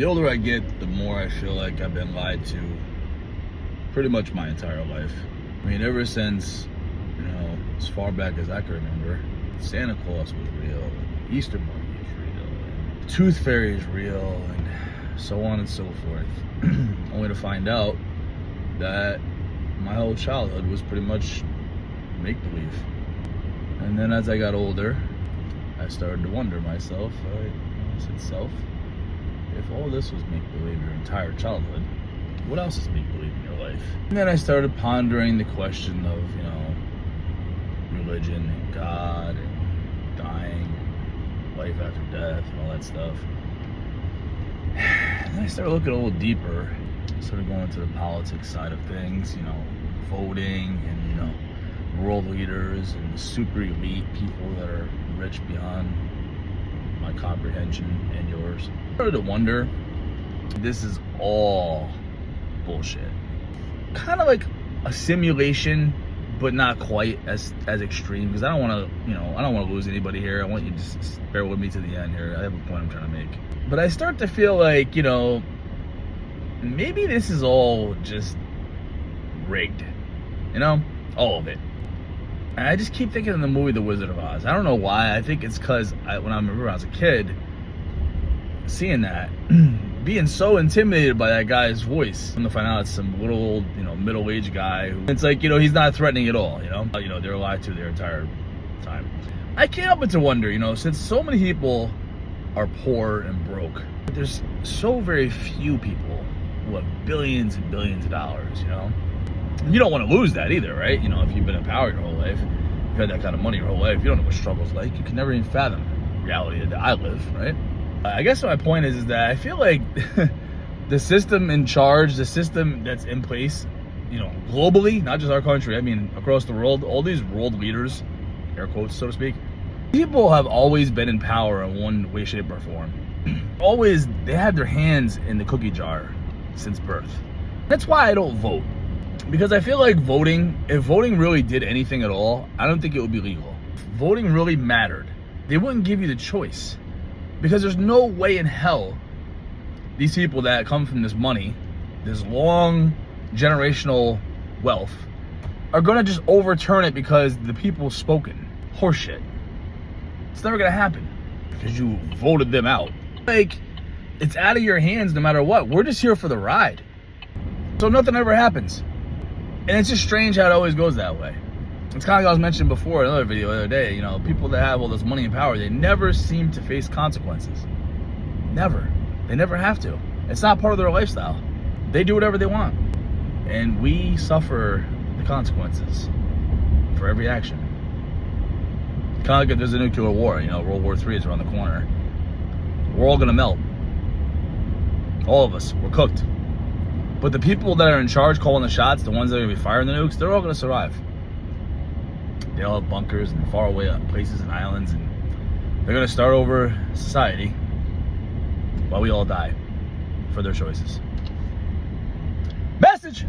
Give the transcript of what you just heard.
The older I get, the more I feel like I've been lied to pretty much my entire life. I mean, ever since, as far back as I can remember, Santa Claus was real, and Easter Bunny is real, and the Tooth Fairy is real, and so on and so forth. Only to find out that my whole childhood was pretty much make-believe. And then as I got older, I started to wonder myself, I said, self, if all this was make-believe your entire childhood, what else is make-believe in your life? And then I started pondering the question of, religion and God and dying, life after death and all that stuff. And then I started looking a little deeper, started going into the politics side of things, voting and, world leaders and super elite people that are rich beyond my comprehension and yours. I started to wonder, this is all bullshit. Kind of like a simulation, but not quite as extreme, because I don't want to lose anybody here. I want you to just bear with me to the end here. I have a point I'm trying to make. But I start to feel like, maybe this is all just rigged. All of it. And I just keep thinking of the movie The Wizard of Oz. I don't know why. I think it's because when I remember when I was a kid, seeing that, being so intimidated by that guy's voice. I'm gonna find out it's some little old, middle-aged guy who, it's like, he's not threatening at all, they're lied to their entire time. I can't help but to wonder, since so many people are poor and broke, there's so very few people who have billions and billions of dollars, You don't want to lose that either, right? If you've been in power your whole life, you've had that kind of money your whole life, you don't know what struggle's like. You can never even fathom the reality that I live, right? I guess my point is that I feel like the system in charge, the system that's in place, globally, not just our country, I mean across the world, all these world leaders, air quotes, so to speak, people have always been in power in one way, shape, or form. Always, they had their hands in the cookie jar since birth. That's why I don't vote. Because I feel like if voting really did anything at all, I don't think it would be legal. If voting really mattered, they wouldn't give you the choice. Because there's no way in hell these people that come from this money, this long generational wealth, are gonna just overturn it because the people spoken. Horseshit. It's never gonna happen because you voted them out. Like, it's out of your hands no matter what. We're just here for the ride. So nothing ever happens. And it's just strange how it always goes that way. It's kind of like I was mentioning before in another video the other day, people that have all this money and power, they never seem to face consequences. Never. They never have to. It's not part of their lifestyle. They do whatever they want. And we suffer the consequences for every action. Kind of like if there's a nuclear war, World War III is around the corner. We're all gonna melt. All of us. We're cooked. But the people that are in charge calling the shots, the ones that are gonna be firing the nukes, they're all gonna survive. They all have bunkers and far away places and islands, and they're gonna start over society while we all die for their choices. Message!